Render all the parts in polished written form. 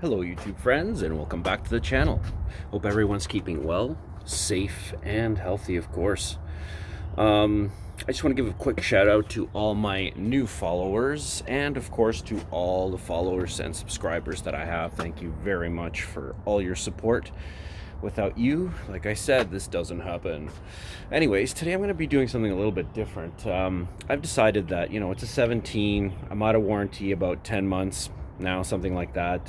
Hello YouTube friends, and welcome back to the channel. Hope everyone's keeping well, safe, and healthy, of course. I just want to give a quick shout out to all my new followers, and of course to all the followers and subscribers that I have. Thank you very much for all your support. Without you, like I said, this doesn't happen. Anyways, today I'm going to be doing something a little bit different. I've decided that, it's a 17, I'm out of warranty about 10 months now, something like that.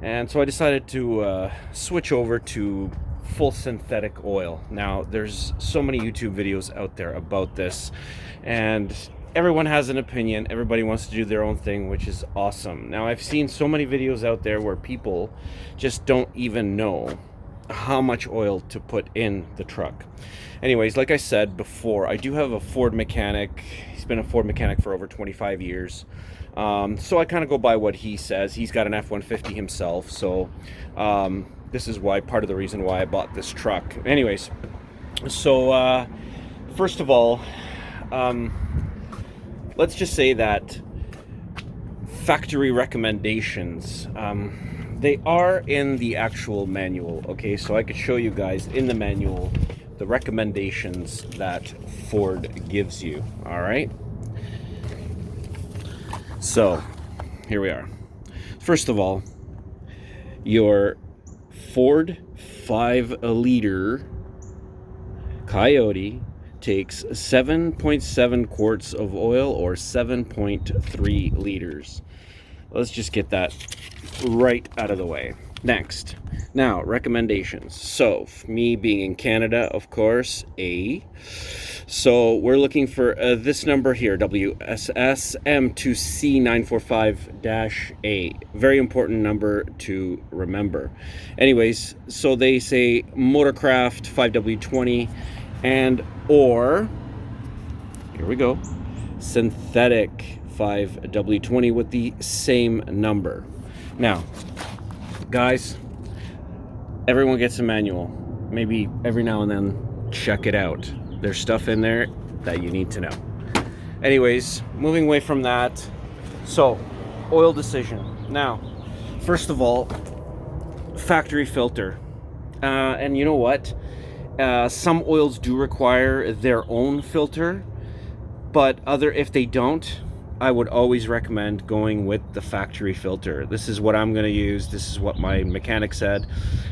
And so I decided to switch over to full synthetic oil. Now, there's so many YouTube videos out there about this, and everyone has an opinion. Everybody wants to do their own thing, which is awesome. Now, I've seen so many videos out there where people just don't even know how much oil to put in the truck. Anyways, like I said before, I do have a Ford mechanic. He's been a Ford mechanic for over 25 years. So I kind of go by what he says. He's got an F-150 himself, so this is why, part of the reason why I bought this truck. Anyways, so first of all, let's just say that factory recommendations, they are in the actual manual, okay? So I could show you guys in the manual the recommendations that Ford gives you, all right? So, here we are. First of all, your Ford 5-liter Coyote takes 7.7 quarts of oil, or 7.3 liters. Let's just get that right out of the way. Next, now recommendations. So me being in Canada, of course, so we're looking for this number here, WSS M2C945-A. Very important number to remember. Anyways, so they say Motorcraft 5W20 and or, here we go, synthetic 5W20 with the same number. Now, guys, everyone gets a manual. Maybe every now and then check it out. There's stuff in there that you need to know. Anyways, moving away from that, so oil decision. Now, first of all, factory filter. And you know what? Some oils do require their own filter, but if they don't, I would always recommend going with the factory filter. This is what I'm going to use. This is what my mechanic said.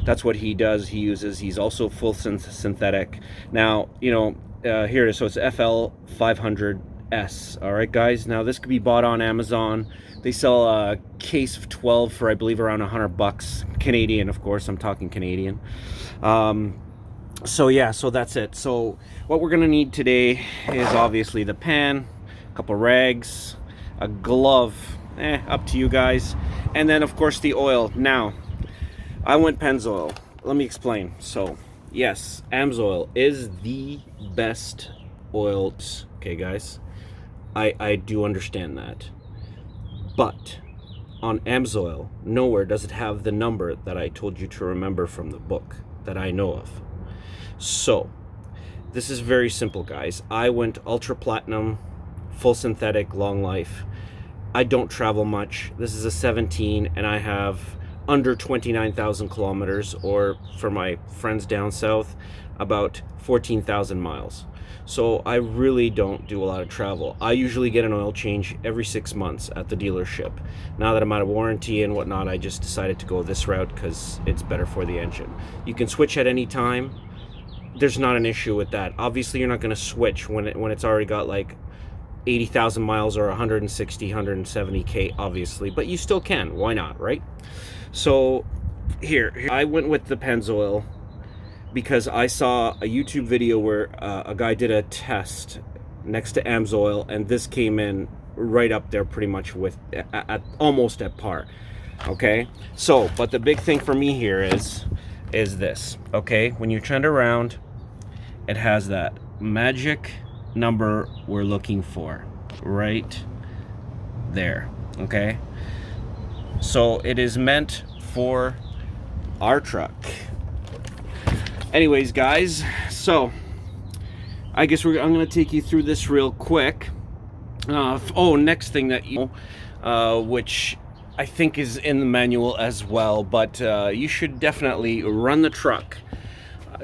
That's what he does. He's also full synthetic. Now, here it is. So it's FL500S. All right, guys. Now, this could be bought on Amazon. They sell a case of 12 for, I believe, around $100 Canadian. Of course, I'm talking Canadian. So yeah, so that's it. So what we're going to need today is obviously the pan, a couple rags, a glove, up to you guys, and then of course the oil. Now, I went Pennzoil. Let me explain. So yes, Pennzoil is the best oil. Okay, guys, I do understand that, but on Pennzoil, nowhere does it have the number that I told you to remember from the book that I know of. So this is very simple, guys. I went ultra platinum, full synthetic, long life. I don't travel much. This is a 17, and I have under 29,000 kilometers, or for my friends down south, about 14,000 miles. So I really don't do a lot of travel. I usually get an oil change every 6 months at the dealership. Now that I'm out of warranty and whatnot, I just decided to go this route because it's better for the engine. You can switch at any time. There's not an issue with that. Obviously, you're not going to switch when it's already got like 80,000 miles or 160, 170K, obviously, but you still can. Why not, right? So here I went with the Pennzoil because I saw a YouTube video where a guy did a test next to Pennzoil, and this came in right up there pretty much with almost at par. Okay, so but the big thing for me here is this. Okay, when you trend around, it has that magic number we're looking for right there. Okay, so it is meant for our truck. Anyways, guys, so I guess I'm going to take you through this real quick. Next thing that which I think is in the manual as well, but you should definitely run the truck,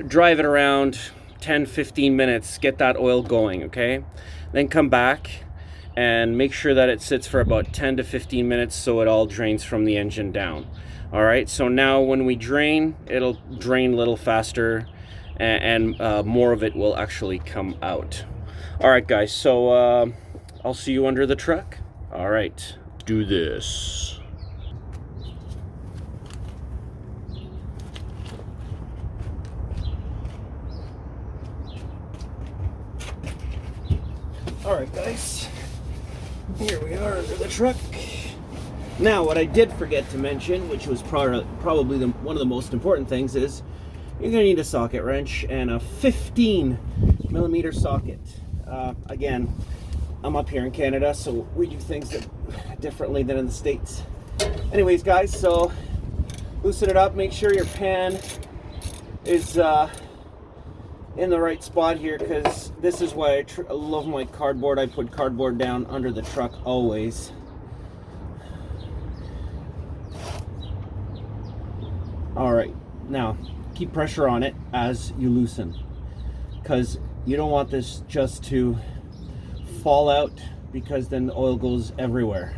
drive it around 10-15 minutes, get that oil going, okay? Then come back and make sure that it sits for about 10 to 15 minutes so it all drains from the engine down. All right, so now when we drain, it'll drain a little faster, and more of it will actually come out. All right, guys, so I'll see you under the truck. All right, do this. All right, guys, here we are under the truck. Now, what I did forget to mention, which was probably one of the most important things, is you're going to need a socket wrench and a 15mm socket. Again, I'm up here in Canada, so we do things differently than in the States. Anyways, guys, so loosen it up. Make sure your pan is in the right spot here, because this is why I love my cardboard. I put cardboard down under the truck always. All right, now keep pressure on it as you loosen, because you don't want this just to fall out, because then the oil goes everywhere.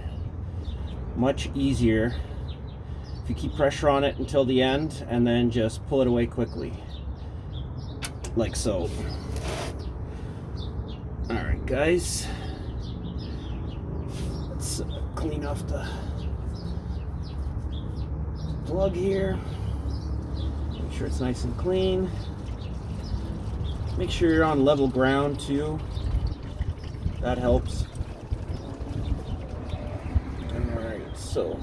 Much easier if you keep pressure on it until the end and then just pull it away quickly, like so. All right, guys, let's clean off the plug here. Make sure it's nice and clean. Make sure you're on level ground too. That helps. Alright, so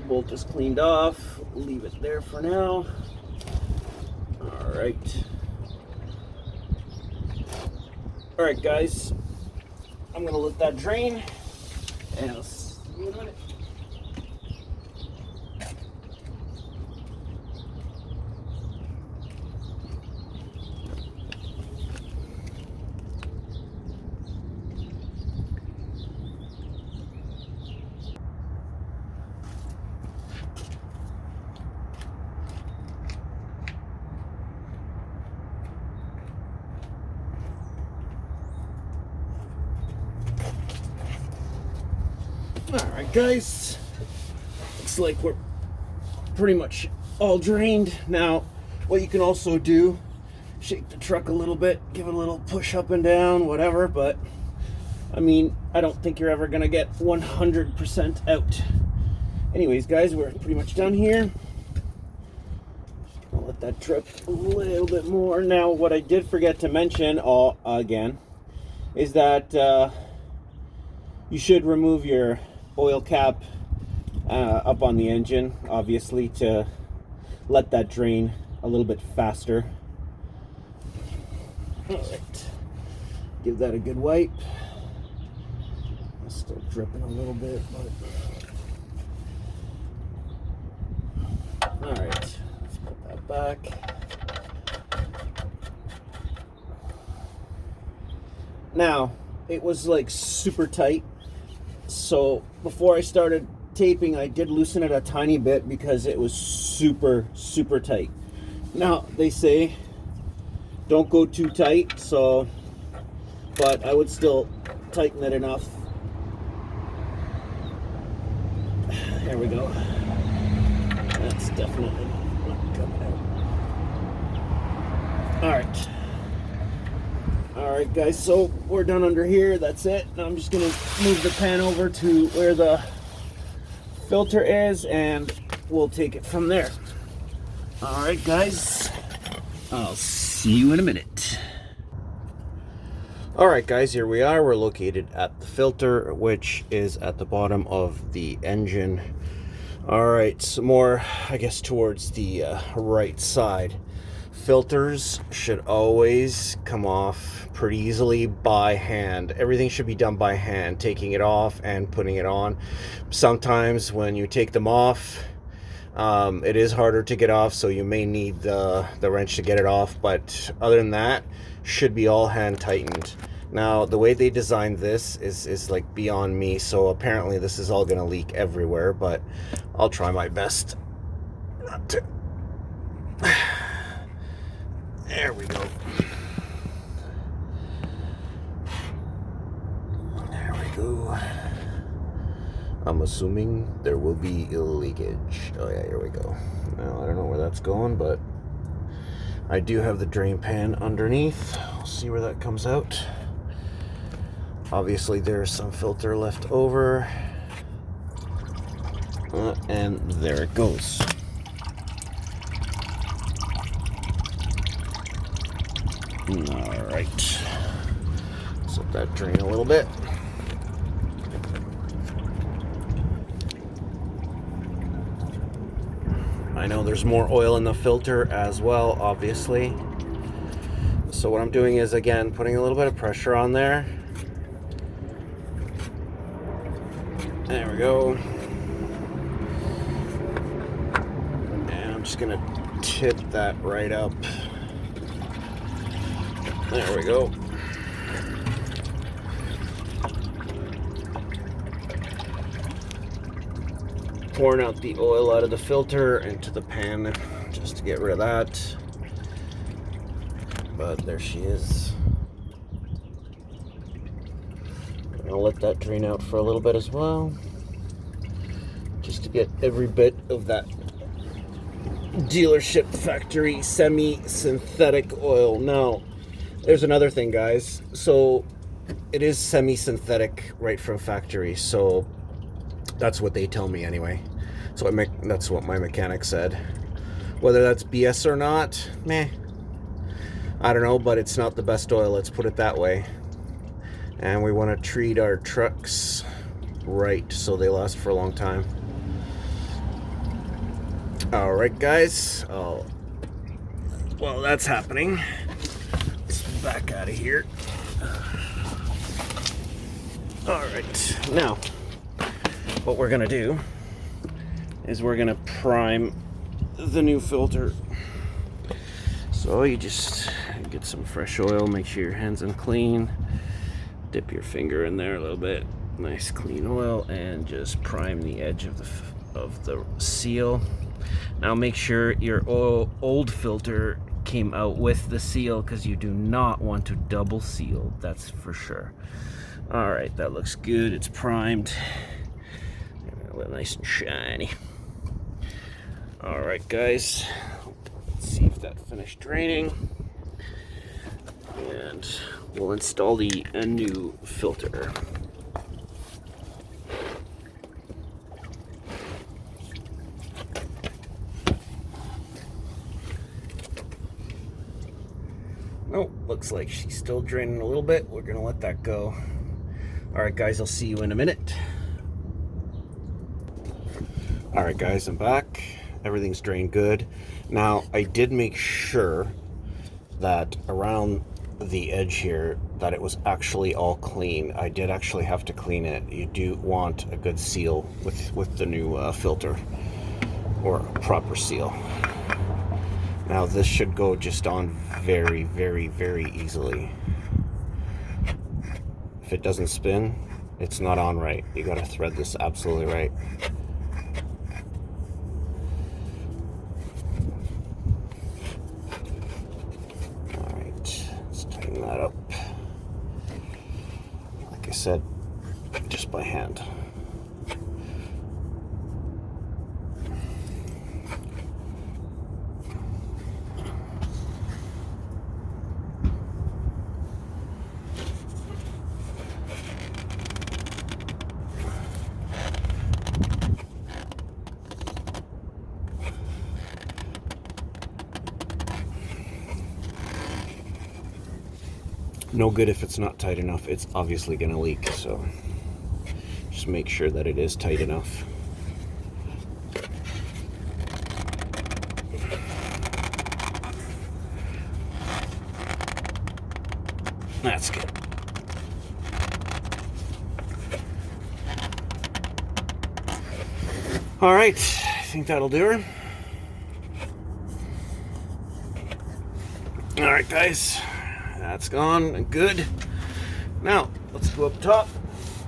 bolt is cleaned off. Leave it there for now. Alright. Alright, guys. I'm gonna let that drain, and I'll see you in a minute. Alright, guys, looks like we're pretty much all drained. Now, what you can also do, shake the truck a little bit, give it a little push up and down, whatever, but I mean, I don't think you're ever gonna get 100% out. Anyways, guys, we're pretty much done here. I'll let that drip a little bit more. Now, what I did forget to mention, again, is that you should remove your oil cap up on the engine, obviously, to let that drain a little bit faster. All right, give that a good wipe. It's still dripping a little bit, but all right, let's put that back. Now, it was like super tight, so before I started taping, I did loosen it a tiny bit because it was super tight. Now, they say don't go too tight, so, but I would still tighten it enough. There we go. That's definitely not coming out. All right. All right, guys, so we're done under here. That's it. Now I'm just gonna move the pan over to where the filter is, and we'll take it from there. All right, guys, I'll see you in a minute. All right, guys, here we are. We're located at the filter, which is at the bottom of the engine. All right, some more, I guess, towards the right side. Filters should always come off pretty easily by hand. Everything should be done by hand, taking it off and putting it on. Sometimes when you take them off, it is harder to get off, so you may need the wrench to get it off, but other than that, should be all hand tightened. Now, the way they designed this is like beyond me, so apparently this is all gonna leak everywhere, but I'll try my best not to. There we go. There we go. I'm assuming there will be leakage. Oh yeah, here we go. Now, I don't know where that's going, but I do have the drain pan underneath. We'll see where that comes out. Obviously, there's some filter left over. And there it goes. Alright. Let's let that drain a little bit. I know there's more oil in the filter as well, obviously. So what I'm doing is, again, putting a little bit of pressure on there. There we go. And I'm just gonna tip that right up. There we go. Pouring out the oil out of the filter into the pan just to get rid of that. But there she is. I'll let that drain out for a little bit as well, just to get every bit of that dealership factory semi-synthetic oil. Now, there's another thing, guys. So it is semi-synthetic right from factory, so that's what they tell me anyway. So that's what my mechanic said. Whether that's BS or not, meh, I don't know, but it's not the best oil, let's put it that way. And we want to treat our trucks right so they last for a long time. All right, guys. Well, that's happening. Let's back out of here. All right, now what we're gonna do is we're gonna prime the new filter. So you just get some fresh oil, make sure your hands are clean, dip your finger in there a little bit, nice clean oil, and just prime the edge of the seal. Now make sure your old filter came out with the seal, because you do not want to double seal, that's for sure. All right, that looks good, it's primed. Nice and shiny. All right, guys, let's see if that finished draining, and we'll install the new filter. Oh, looks like she's still draining a little bit. We're gonna let that go. All right, guys, I'll see you in a minute. All right, guys, I'm back. Everything's drained good. Now, I did make sure that around the edge here that it was actually all clean. I did actually have to clean it. You do want a good seal with the new filter, or a proper seal. Now, this should go just on very, very, very easily. If it doesn't spin, it's not on right. You gotta thread this absolutely right. That up, like I said, just by hand. No good if it's not tight enough. It's obviously going to leak, so just make sure that it is tight enough. That's good. All right, I think that'll do her. All right, guys. That's gone and good. Now, let's go up top,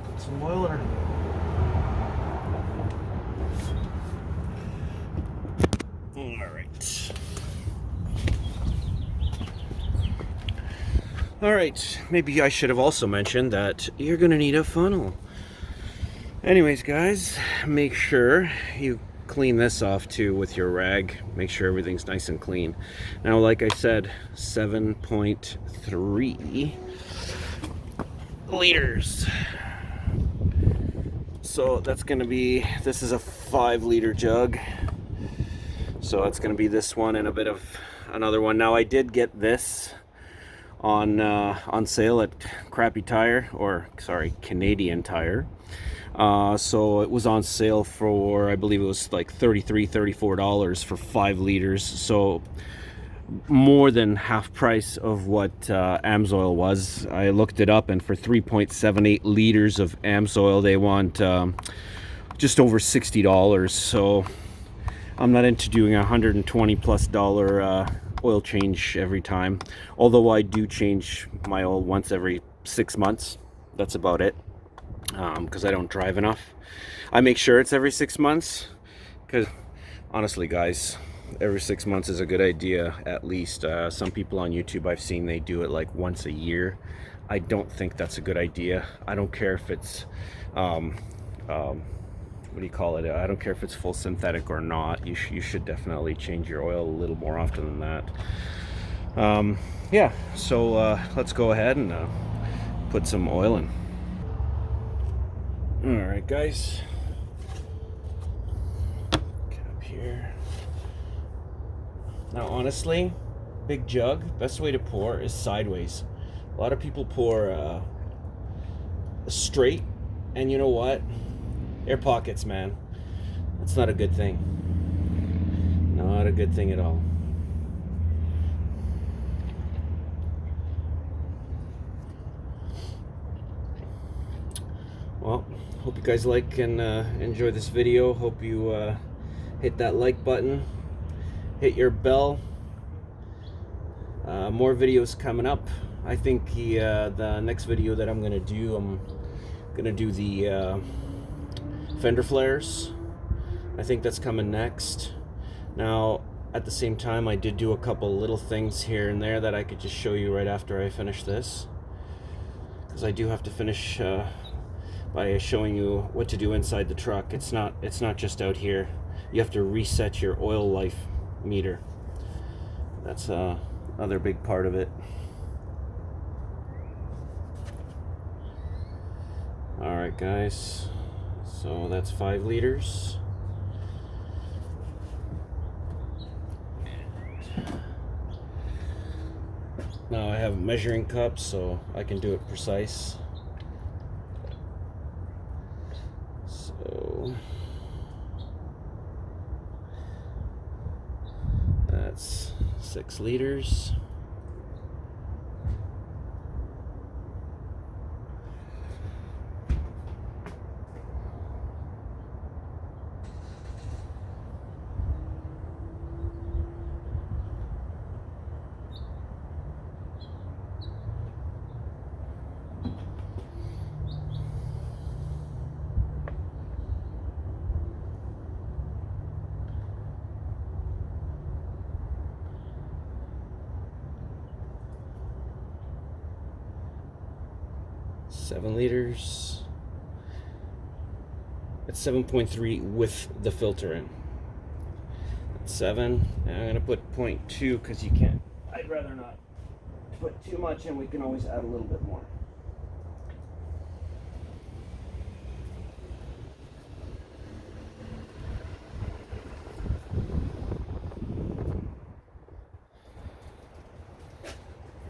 put some oil in her. All right, maybe I should have also mentioned that you're gonna need a funnel. Anyways, guys, make sure you clean this off too with your rag. Make sure everything's nice and clean. Now, like I said, 7.3 liters. So that's gonna be, this is a 5-liter jug. So it's gonna be this one and a bit of another one. Now, I did get this on sale at Crappy Tire, or sorry, Canadian Tire. So it was on sale for, I believe it was like $34 for 5 liters. So more than half price of what Pennzoil was. I looked it up, and for 3.78 liters of Pennzoil, they want just over $60. So I'm not into doing $120+ oil change every time, although I do change my oil once every 6 months. That's about it, because I don't drive enough. I make sure it's every 6 months, because honestly, guys, every 6 months is a good idea, at least. Some people on YouTube I've seen, they do it like once a year. I don't think that's a good idea. I don't care if it's what do you call it? I don't care if it's full synthetic or not. You should definitely change your oil a little more often than that. Yeah, so let's go ahead and put some oil in. All right, guys. Cap here. Now, honestly, big jug, best way to pour is sideways. A lot of people pour straight, and you know what? Air pockets, man. That's not a good thing. Not a good thing at all. Well, hope you guys like and enjoy this video. Hope you hit that like button, hit your bell. More videos coming up. I think the next video that I'm gonna do the fender flares. I think that's coming next. Now, at the same time, I did do a couple little things here and there that I could just show you right after I finish this, because I do have to finish by showing you what to do inside the truck. It's not just out here. You have to reset your oil life meter. That's another big part of it. All right, guys. So that's 5 liters. Now I have measuring cups, so I can do it precise. So that's 6 liters. Seven liters. It's 7.3 with the filter in. That's 7. And I'm gonna put 0.2 because you can't. I'd rather not put too much, and we can always add a little bit more.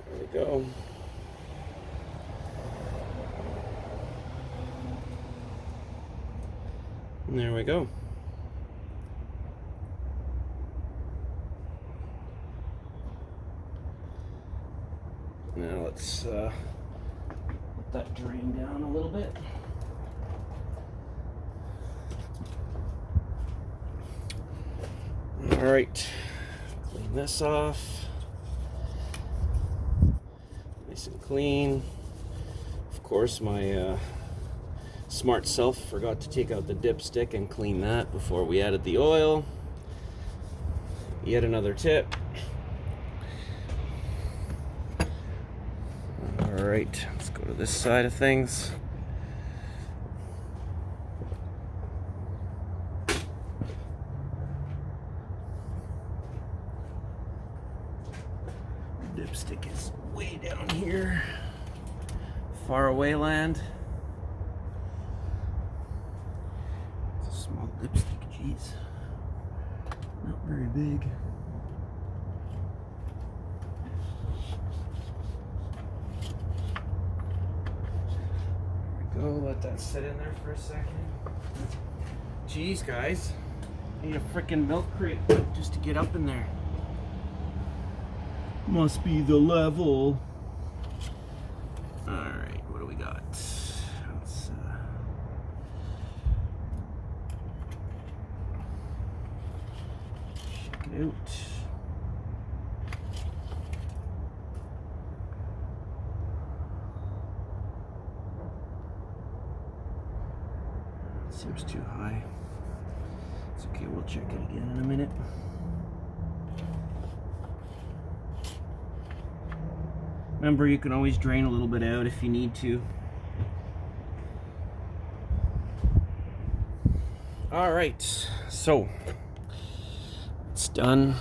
There we go. And there we go. Now let's let that drain down a little bit. All right, clean this off. Nice and clean. course, my smart self forgot to take out the dipstick and clean that before we added the oil. Yet another tip. All right, let's go to this side of things. Dipstick is way down here. Far away land. It's a small dipstick, jeez. Not very big. There we go, let that sit in there for a second. Jeez, guys. I need a freaking milk crate just to get up in there. Must be the level. Alright, what do we got? Let's check it out. Seems too high. It's okay, we'll check it again in a minute. Remember, you can always drain a little bit out if you need to. All right, so it's done.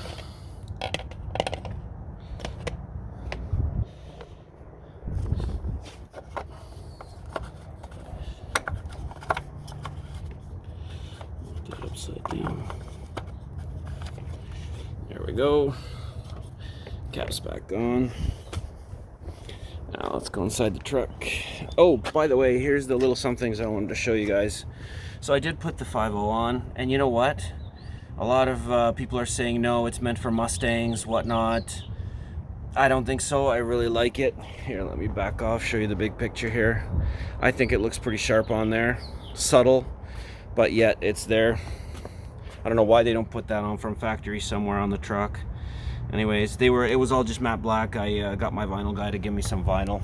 Lift it upside down. There we go. Cap's back on. Now let's go inside the truck. Oh, by the way, here's the little somethings I wanted to show you guys. So I did put the 5.0 on, and you know what? A lot of people are saying no, it's meant for Mustangs, whatnot. I don't think so. I really like it. Here, let me back off, show you the big picture here. I think it looks pretty sharp on there. Subtle, but yet it's there. I don't know why they don't put that on from factory somewhere on the truck. Anyways, it was all just matte black. I got my vinyl guy to give me some vinyl.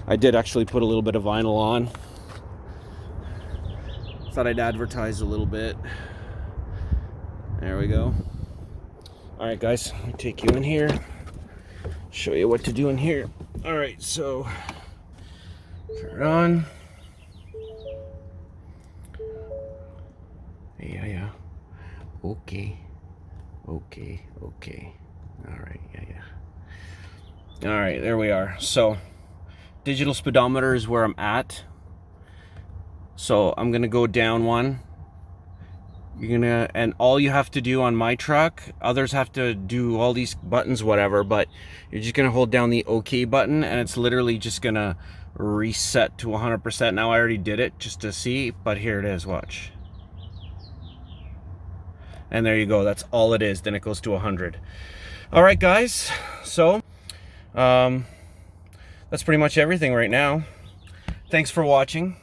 I did actually put a little bit of vinyl on. Thought I'd advertise a little bit. There we go. All right, guys, I'll take you in here, show you what to do in here. All right, so turn it on. Yeah. Okay. All right, yeah. All right, there we are. So digital speedometer is where I'm at. So I'm gonna go down one. And all you have to do on my truck, others have to do all these buttons, whatever, but you're just gonna hold down the OK button and it's literally just gonna reset to 100%. Now I already did it just to see, but here it is, watch. And there you go, that's all it is. Then it goes to 100. All right, guys, so that's pretty much everything right now. Thanks for watching.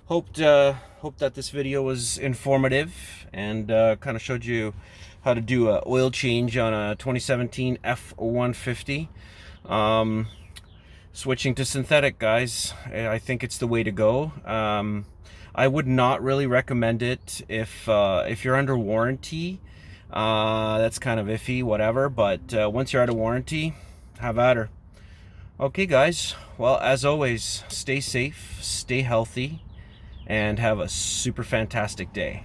Hope that this video was informative and kind of showed you how to do an oil change on a 2017 F150. Switching to synthetic, guys, I think it's the way to go. I would not really recommend it if you're under warranty. That's kind of iffy, whatever, but once you're out of warranty, have at her. Okay, guys, well, as always, stay safe, stay healthy, and have a super fantastic day.